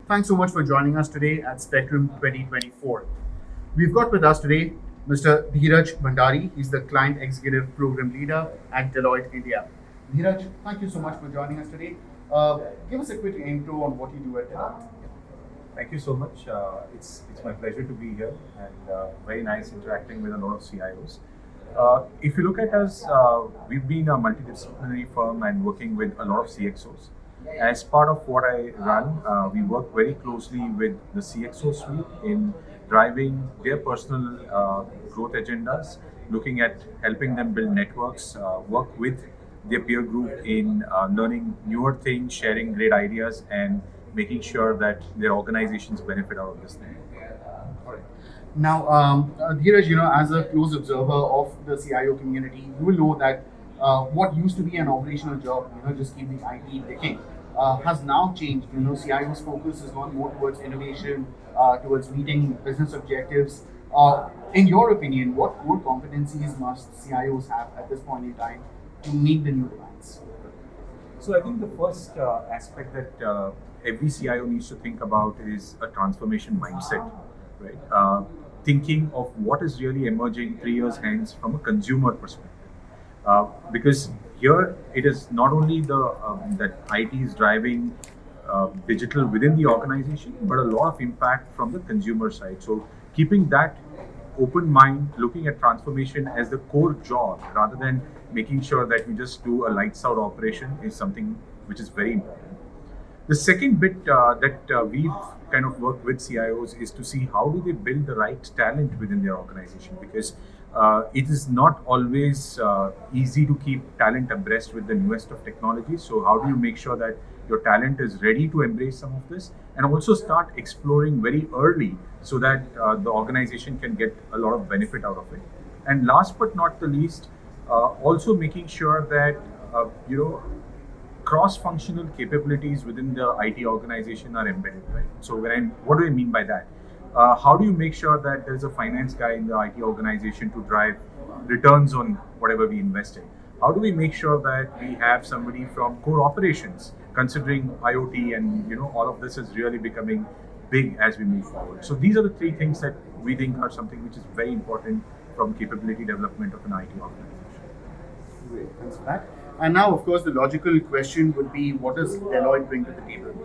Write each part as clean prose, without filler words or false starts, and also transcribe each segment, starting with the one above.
Thanks so much for joining us today at Spectrum 2024. We've got with us today Mr. Dhiraj Bhandary. He's the Client Executive Program Leader at Deloitte India. Dhiraj, thank you so much for joining us today. Give us a quick intro on what you do at Deloitte. Thank you so much. It's my pleasure to be here and very nice interacting with a lot of CIOs. If you look at us, we've been a multidisciplinary firm and working with a lot of CXOs. As part of what I run, we work very closely with the CXO suite in driving their personal growth agendas, looking at helping them build networks, work with their peer group in learning newer things, sharing great ideas, and making sure that their organizations benefit out of this thing. Now, Dhiraj, as a close observer of the CIO community, you will know that what used to be an operational job, just keeping IT ticking, has now changed. CIO's focus has gone more towards innovation, towards meeting business objectives. In your opinion, what core competencies must CIOs have at this point in time to meet the new demands? So I think the first aspect that every CIO needs to think about is a transformation mindset, right? Thinking of what is really emerging 3 years hence from a consumer perspective, because here it is not only that IT is driving digital within the organization, but a lot of impact from the consumer side. So keeping that open mind, looking at transformation as the core job rather than making sure that we just do a lights out operation is something which is very important. The second bit that we've kind of worked with CIOs is to see how do they build the right talent within their organization, because it is not always easy to keep talent abreast with the newest of technologies. So how do you make sure that your talent is ready to embrace some of this and also start exploring very early so that the organization can get a lot of benefit out of it. And last but not the least, also making sure that cross-functional capabilities within the IT organization are embedded, right? So what do I mean by that? How do you make sure that there's a finance guy in the IT organization to drive returns on whatever we invest in? How do we make sure that we have somebody from core operations, considering IoT and all of this is really becoming big as we move forward? So these are the three things that we think are something which is very important from capability development of an IT organization. Great, thanks for that. And now, of course, the logical question would be, what does Deloitte bring to the table?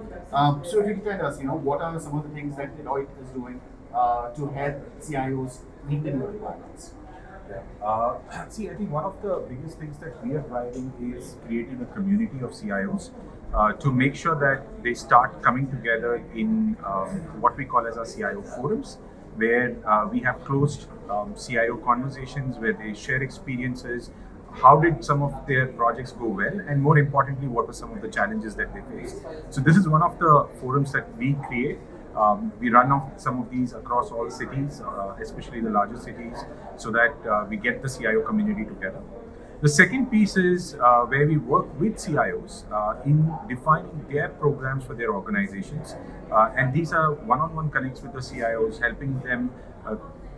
So if you could tell us, what are some of the things that Deloitte is doing to help CIOs meet the new requirements? See, I think one of the biggest things that we are driving is creating a community of CIOs to make sure that they start coming together in what we call as our CIO forums, where we have closed CIO conversations where they share experiences. How did some of their projects go well, and more importantly, what were some of the challenges that they faced? So this is one of the forums that we create. We run off some of these across all cities, especially the larger cities, so that we get the CIO community together. The second piece is where we work with CIOs in defining their programs for their organizations. And these are one-on-one connects with the CIOs, helping them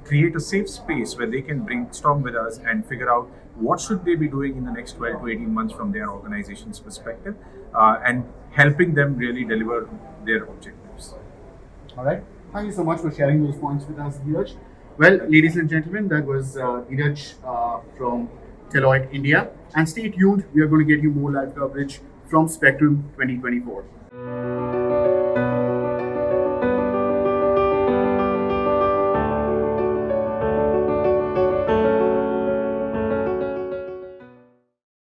create a safe space where they can brainstorm with us and figure out what should they be doing in the next 12 to 18 months from their organization's perspective, and helping them really deliver their objectives. All right. Thank you so much for sharing those points with us, Dhiraj. Well, ladies and gentlemen, that was Dhiraj from Deloitte India. And stay tuned. We are going to get you more live coverage from Spectrum 2024.